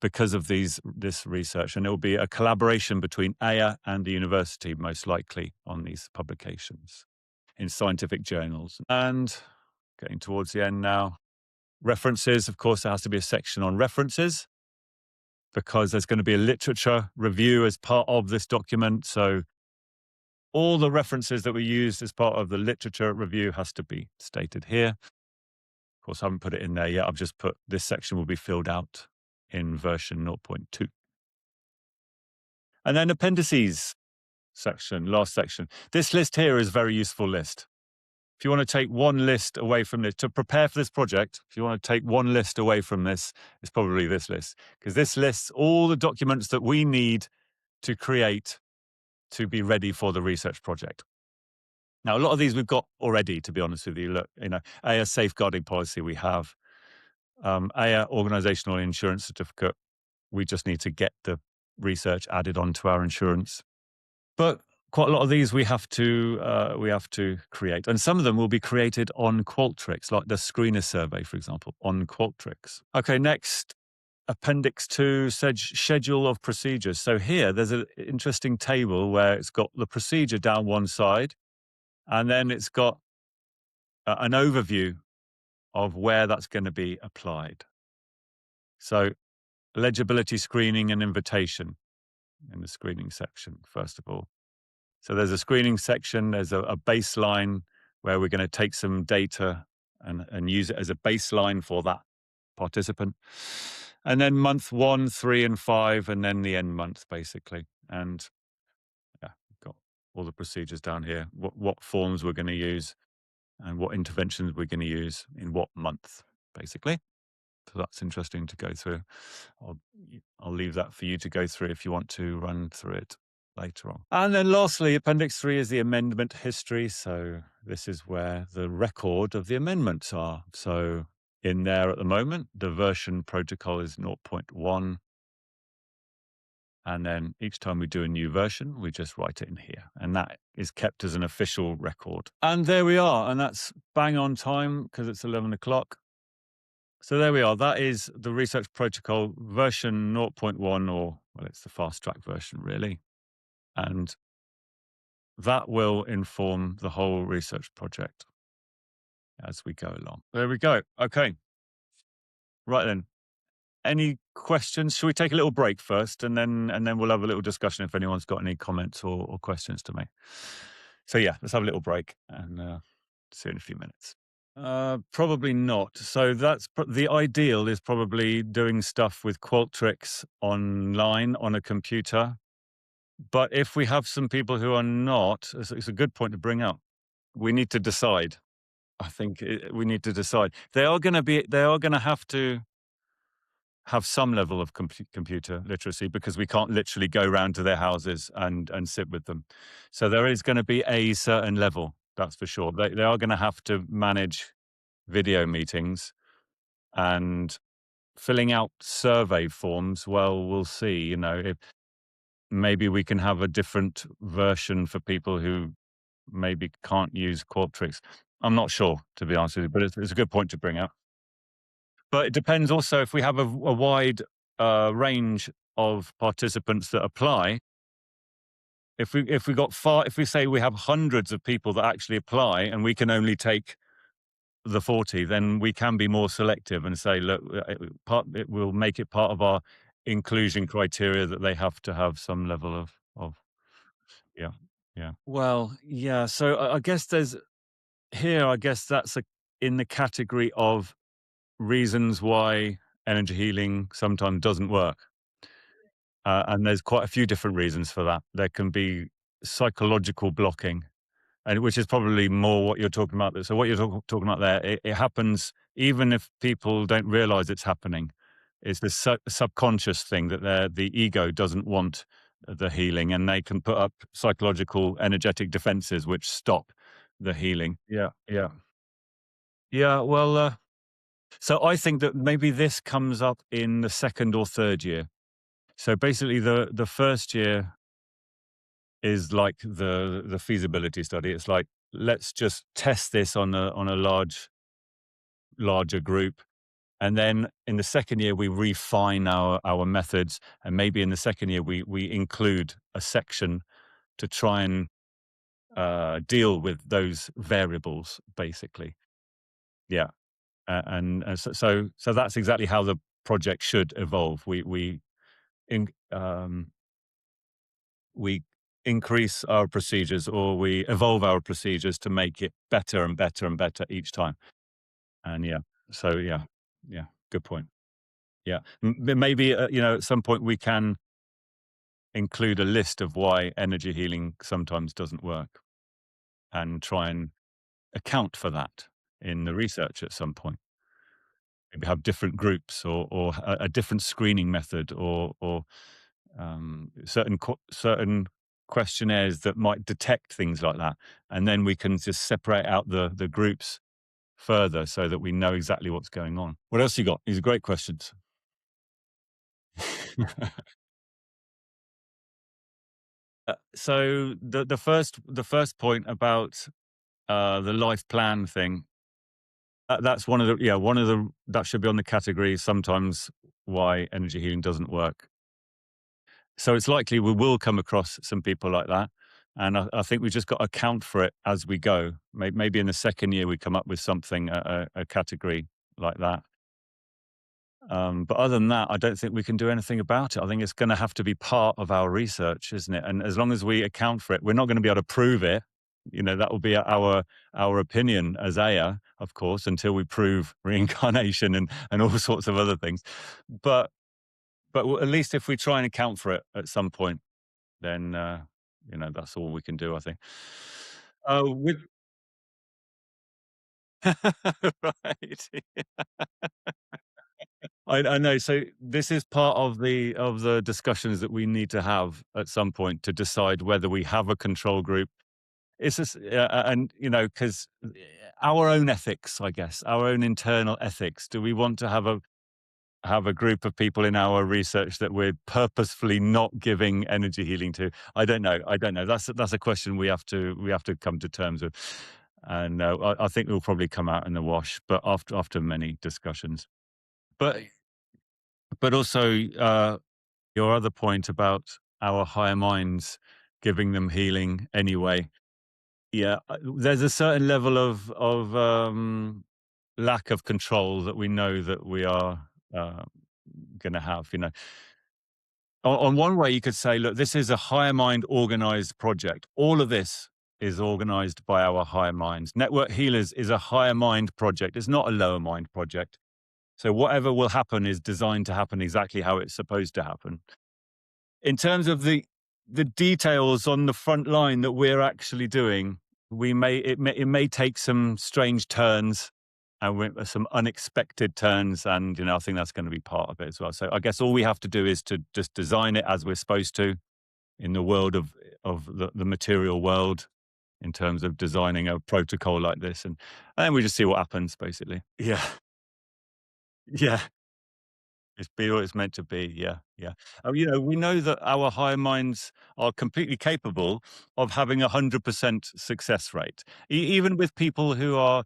because of this research, and it will be a collaboration between AIA and the university, most likely, on these publications in scientific journals. And getting towards the end now, references, of course, there has to be a section on references. because there's going to be a literature review as part of this document. So all the references that we used as part of the literature review has to be stated here. Of course, I haven't put it in there yet. I've just put this section will be filled out in version 0.2. And then appendices section, last section. This list here is a very useful list. If you want to take one list away from this, to prepare for this project, if you want to take one list away from this, it's probably this list, because this lists all the documents that we need to create to be ready for the research project. Now, a lot of these we've got already, to be honest with you. Look, AIR safeguarding policy we have, AIR organizational insurance certificate. We just need to get the research added onto our insurance. But quite a lot of these we have to create, and some of them will be created on Qualtrics, like the screener survey, for example, on Qualtrics. Okay, next, Appendix 2, schedule of procedures. So here, there's an interesting table where it's got the procedure down one side, and then it's got an overview of where that's going to be applied. So eligibility screening and invitation in the screening section, first of all. So there's a screening section, there's a baseline where we're going to take some data and use it as a baseline for that participant. And then month 1, 3, and 5, and then the end month, basically. And yeah, we've got all the procedures down here, what forms we're going to use and what interventions we're going to use in what month, basically. So that's interesting to go through. I'll leave that for you to go through if you want to run through it later on. And then lastly, Appendix 3 is the amendment history. So this is where the record of the amendments are. So in there at the moment, the version protocol is 0.1. And then each time we do a new version, we just write it in here. And that is kept as an official record. And there we are. And that's bang on time because it's 11 o'clock. So there we are. That is the research protocol version 0.1, or, well, it's the FASTRAC version, really. And that will inform the whole research project as we go along. There we go. Okay. Right then. Any questions? Should we take a little break first, and then we'll have a little discussion if anyone's got any comments or questions to make. So yeah, let's have a little break and see you in a few minutes. Probably not. So that's the ideal is probably doing stuff with Qualtrics online on a computer. But if we have some people who are not, it's a good point to bring up. We need to decide. I think we need to decide. They are going to have to have some level of computer literacy because we can't literally go round to their houses and sit with them. So there is going to be a certain level, that's for sure. They are going to have to manage video meetings and filling out survey forms. Well, we'll see, if maybe we can have a different version for people who maybe can't use Qualtrics. I'm not sure, to be honest with you, but it's a good point to bring up. But it depends also if we have a wide range of participants that apply. If we say we have hundreds of people that actually apply and we can only take the 40, then we can be more selective and say, look, it will make it part of our inclusion criteria that they have to have some level of yeah. Well, yeah. So I guess that's in the category of reasons why energy healing sometimes doesn't work. And there's quite a few different reasons for that. There can be psychological blocking, and which is probably more what you're talking about. So what you're talking about there, it happens even if people don't realize it's happening. It's this subconscious thing that the ego doesn't want the healing, and they can put up psychological energetic defenses which stop the healing. Yeah. Well, so I think that maybe this comes up in the second or third year. So basically, the first year is like the feasibility study. It's like, let's just test this on a larger group. And then in the second year, we refine our methods. And maybe in the second year, we include a section to try and deal with those variables, basically. Yeah. And so that's exactly how the project should evolve. We in, we increase our procedures or we evolve our procedures to make it better and better and better each time. And yeah, so yeah, good point. Yeah, maybe at some point we can include a list of why energy healing sometimes doesn't work and try and account for that in the research at some point. Maybe have different groups or a different screening method or certain questionnaires that might detect things like that, and then we can just separate out the groups further so that we know exactly what's going on. What else you got? These are great questions. So the first point about the life plan thing, that's one of the that should be on the category sometimes why energy healing doesn't work. So it's likely we will come across some people like that. And I think we just got to account for it as we go. Maybe in the second year we come up with something, a category like that. But other than that, I don't think we can do anything about it. I think it's going to have to be part of our research, isn't it? And as long as we account for it, we're not going to be able to prove it. That will be our opinion as Aya, of course, until we prove reincarnation and all sorts of other things. But at least if we try and account for it at some point, then that's all we can do, I think. With right. I know. So this is part of the discussions that we need to have at some point to decide whether we have a control group. It's just, and because our own ethics, I guess, our own internal ethics. Do we want to have a group of people in our research that we're purposefully not giving energy healing to? I don't know. I don't know. That's a question we have to come to terms with, and I think it will probably come out in the wash, but after many discussions. But also your other point about our higher minds giving them healing anyway. Yeah, there's a certain level of lack of control that we know that we are uh, going to have. On one way, you could say, look, this is a higher mind organized project. All of this is organized by our higher minds. Network Healers is a higher mind project. It's not a lower mind project. So whatever will happen is designed to happen exactly how it's supposed to happen. In terms of the details on the front line that we're actually doing, it may take some strange turns and some unexpected turns, and I think that's going to be part of it as well. So I guess all we have to do is to just design it as we're supposed to in the world of the material world in terms of designing a protocol like this, and then we just see what happens, basically. Yeah, yeah. It's be what it's meant to be. Yeah, yeah. We know that our higher minds are completely capable of having 100% success rate, even with people who are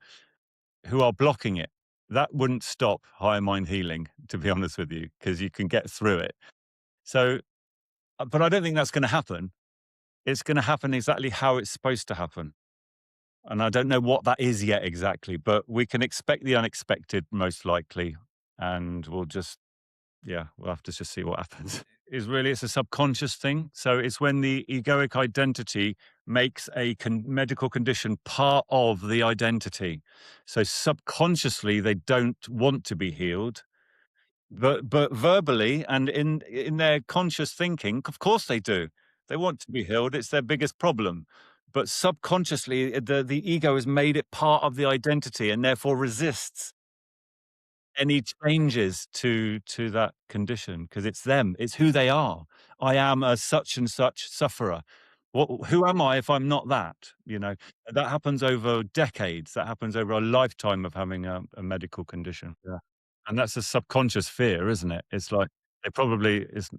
blocking it. That wouldn't stop higher mind healing, to be honest with you, because you can get through it. So, but I don't think that's going to happen. It's going to happen exactly how it's supposed to happen, and I don't know what that is yet exactly. But we can expect the unexpected, most likely, and we'll have to just see what happens. It's a subconscious thing. So it's when the egoic identity makes a medical condition part of the identity. So subconsciously, they don't want to be healed, but verbally and in their conscious thinking, of course they do. They want to be healed. It's their biggest problem. But subconsciously, the ego has made it part of the identity and therefore resists any changes to that condition because it's them, it's who they are. I am a such and such sufferer. Who am I if I'm not that? That happens over decades. That happens over a lifetime of having a medical condition. Yeah, and that's a subconscious fear, isn't it? It's like they probably is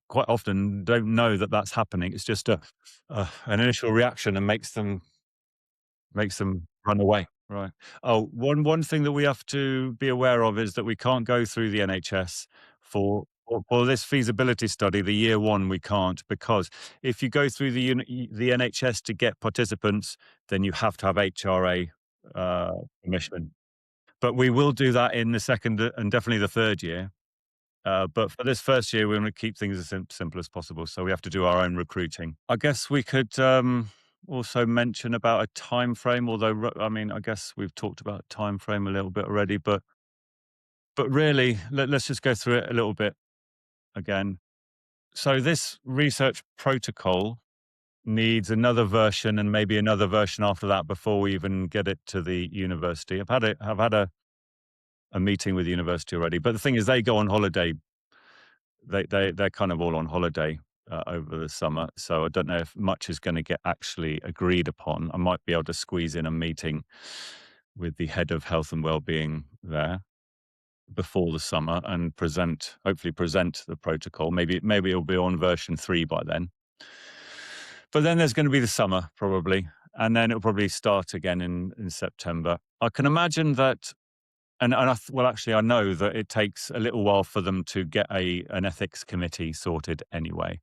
quite often don't know that that's happening. It's just an initial reaction and makes them run away, right. Oh, one thing that we have to be aware of is that we can't go through the NHS for this feasibility study, the year one, we can't, because if you go through the NHS to get participants, then you have to have HRA permission. But we will do that in the second and definitely the third year. But for this first year, we want to keep things as simple as possible. So we have to do our own recruiting. I guess we could also mention about a time frame, although I mean, I guess we've talked about time frame a little bit already, but really, let's just go through it a little bit again. So this research protocol needs another version and maybe another version after that before we even get it to the university. I've had a meeting with the university already, but the thing is, they go on holiday. They're kind of all on holiday over the summer, so I don't know if much is going to get actually agreed upon. I might be able to squeeze in a meeting with the head of health and well-being there before the summer and hopefully present the protocol. Maybe it'll be on version 3 by then. But then there's going to be the summer probably, and then it'll probably start again in September. I can imagine that, well, actually, I know that it takes a little while for them to get an ethics committee sorted anyway.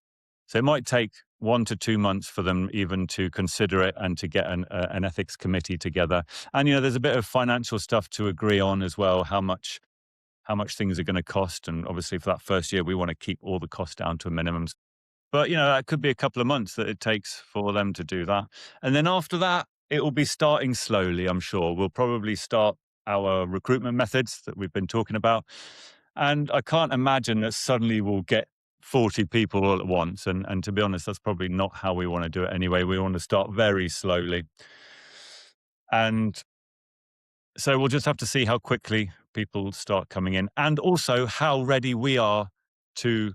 So it might take 1 to 2 months for them even to consider it and to get an ethics committee together. And there's a bit of financial stuff to agree on as well. How much things are going to cost, and obviously for that first year, we want to keep all the costs down to a minimum. But, that could be a couple of months that it takes for them to do that. And then after that, it will be starting slowly, I'm sure. We'll probably start our recruitment methods that we've been talking about. And I can't imagine that suddenly we'll get 40 people all at once. And to be honest, that's probably not how we want to do it anyway. We want to start very slowly. And so we'll just have to see how quickly people start coming in, and also how ready we are to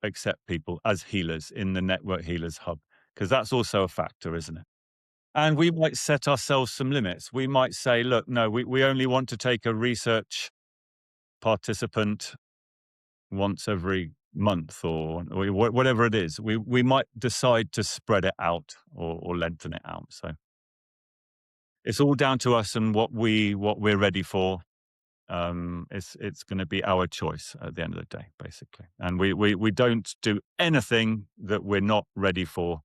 accept people as healers in the Network Healers Hub, because that's also a factor, isn't it? And we might set ourselves some limits. We might say, look, no, we only want to take a research participant once every month, or whatever it is. We might decide to spread it out or lengthen it out. So it's all down to us and what we're ready for. It's going to be our choice at the end of the day, basically. And we don't do anything that we're not ready for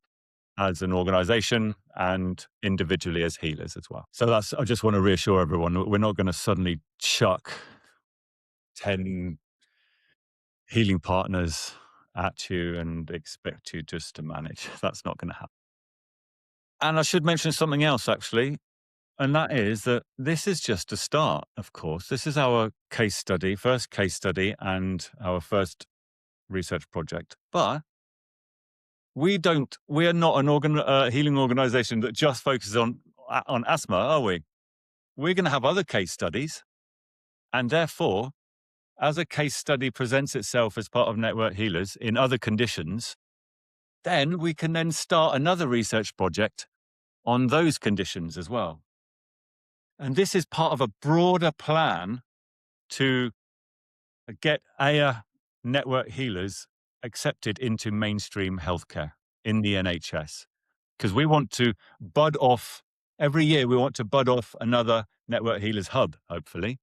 as an organization and individually as healers as well. So I just want to reassure everyone, we're not going to suddenly chuck 10 healing partners at you and expect you just to manage. That's not going to happen. And I should mention something else, actually. And that is that this is just a start, of course. This is our first case study and our first research project. But we are not an healing organization that just focuses on asthma, are we? We're going to have other case studies. And therefore, as a case study presents itself as part of Network Healers in other conditions, then we can then start another research project on those conditions as well. And this is part of a broader plan to get Network Healers accepted into mainstream healthcare in the NHS. Because we want to every year we want to bud off another Network Healers hub, hopefully.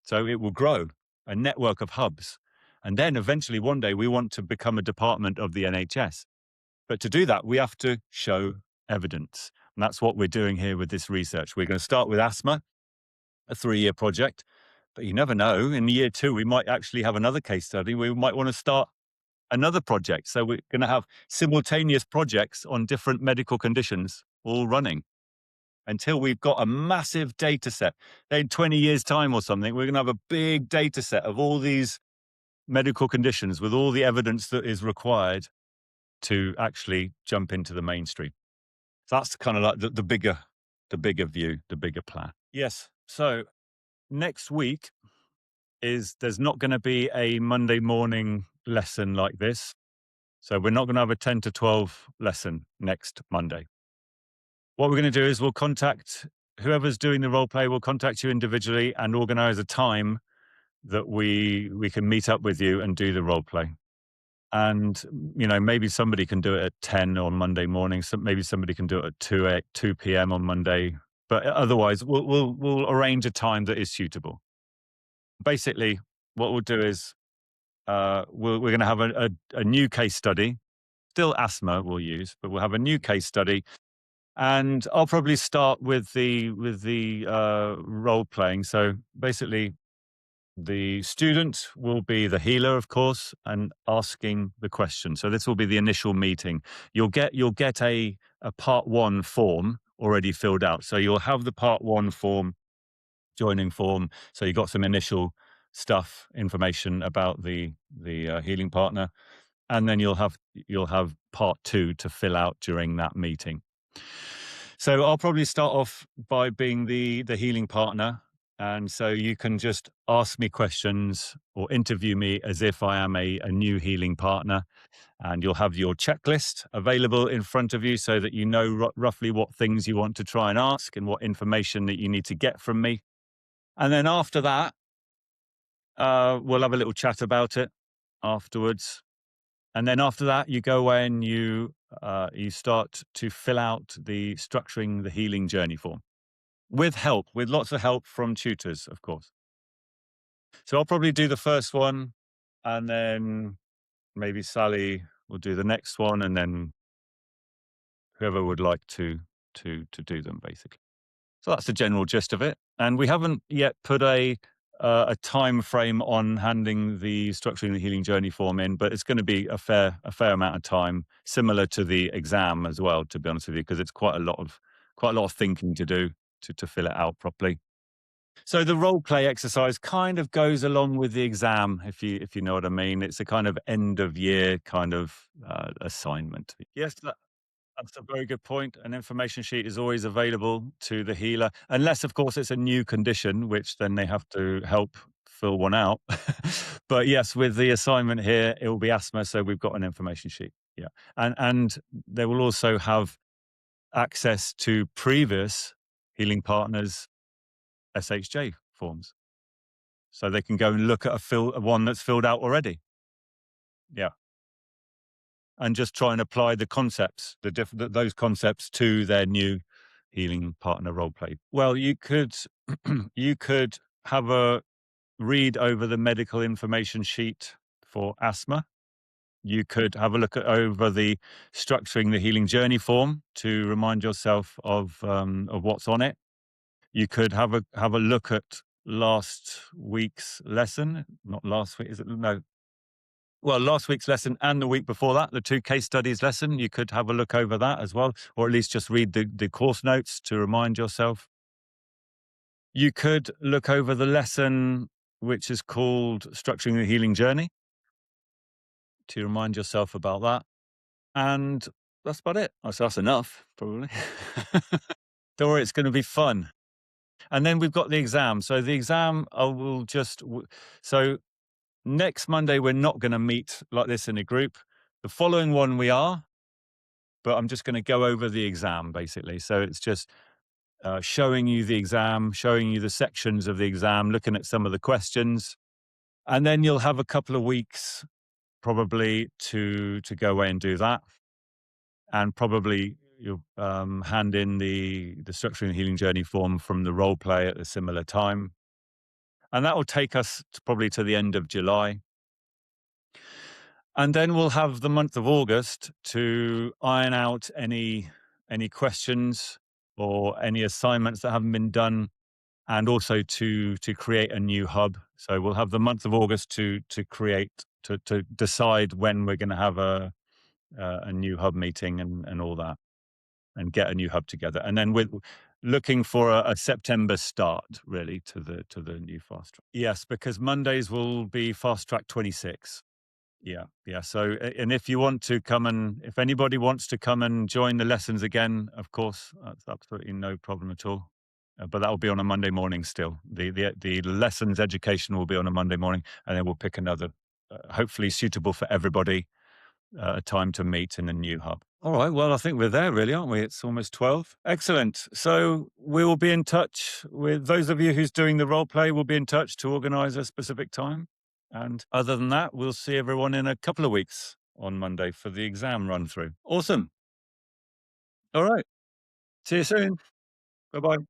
So it will grow, a network of hubs. And then eventually one day we want to become a department of the NHS. But to do that, we have to show evidence. And that's what we're doing here with this research. We're going to start with asthma, a 3-year project. But you never know, in year 2, we might actually have another case study. We might want to start another project. So we're going to have simultaneous projects on different medical conditions all running until we've got a massive data set. In 20 years' time or something, we're going to have a big data set of all these medical conditions with all the evidence that is required to actually jump into the mainstream. So that's kind of like the bigger view, the bigger plan. Yes. So next week there's not going to be a Monday morning lesson like this. So we're not going to have a 10 to 12 lesson next Monday. What we're going to do is we'll contact whoever's doing the role play. We'll contact you individually and organize a time that we can meet up with you and do the role play. And, maybe somebody can do it at 10 on Monday morning. So maybe somebody can do it at 2 p.m. on Monday. But otherwise, we'll arrange a time that is suitable. Basically, what we'll do is we're going to have a new case study. Still asthma we'll use, but we'll have a new case study. And I'll probably start with the role playing. So basically, The student will be the healer, of course, and asking the question. So this will be the initial meeting. You'll get a part one form already filled out. So you'll have the part one form, joining form. So you got some initial stuff, information about the healing partner, and then you'll have part two to fill out during that meeting. So I'll probably start off by being the healing partner, and so you can just ask me questions or interview me as if I am a new healing partner, and you'll have your checklist available in front of you so that you know roughly what things you want to try and ask and what information that you need to get from me. And then after that, we'll have a little chat about it afterwards. And then after that, you go away and you start to fill out the structuring the healing journey form with help, with lots of help from tutors, of course. So I'll probably do the first one, and then maybe Sally will do the next one, and then whoever would like to do them, basically. So that's the general gist of it. And we haven't yet put a time frame on handing the structuring the healing journey form in, but it's going to be a fair amount of time, similar to the exam as well. To be honest with you, because it's quite a lot of thinking to do to fill it out properly. So the role play exercise kind of goes along with the exam, if you know what I mean. It's a kind of end of year kind of assignment. Yes, that's a very good point. An information sheet is always available to the healer, unless, of course, it's a new condition, which then they have to help fill one out. But yes, with the assignment here, it will be asthma, so we've got an information sheet. Yeah, and they will also have access to previous healing partners' SHJ forms, so they can go and look at a one that's filled out already. Yeah. And just try and apply the concepts, those concepts to their new healing partner role play. Well, you could you could have a read over the medical information sheet for asthma. You could have a look over the structuring the healing journey form to remind yourself of what's on it. You could have a look at last week's lesson. Not last week, is it? No, well, last week's lesson and the week before that, the two case studies lesson, you could have a look over that as well, or at least just read the course notes to remind yourself. You could look over the lesson, which is called Structuring the Healing Journey, to remind yourself about that. And that's about it. So that's enough, probably. Don't worry, it's going to be fun. And then we've got the exam. So the exam, I will just, so next Monday, we're not going to meet like this in a group. The following one we are, but I'm just going to go over the exam basically. So it's just showing you the exam, showing you the sections of the exam, looking at some of the questions, and then you'll have a couple of weeks probably to go away and do that, and probably you'll hand in the structuring and healing journey form from the role play at a similar time, and that will take us probably to the end of July. And then we'll have the month of August to iron out any questions or any assignments that haven't been done, and also to create a new hub. So we'll have the month of August to create to decide when we're going to have a new hub meeting and all that, and get a new hub together. And then with looking for a September start really to the new fast track. Yes, because Mondays will be fast track 26. Yeah, yeah. So, and if you want to come and if anybody wants to come and join the lessons again, of course, that's absolutely no problem at all. But that will be on a Monday morning still. The lessons education will be on a Monday morning, and then we'll pick another, hopefully suitable for everybody, a time to meet in the new hub. All right. Well, I think we're there, really, aren't we? It's almost 12. Excellent. So we will be in touch with those of you who's doing the role play. We'll be in touch to organise a specific time. And other than that, we'll see everyone in a couple of weeks on Monday for the exam run through. Awesome. All right. See you soon. Bye bye.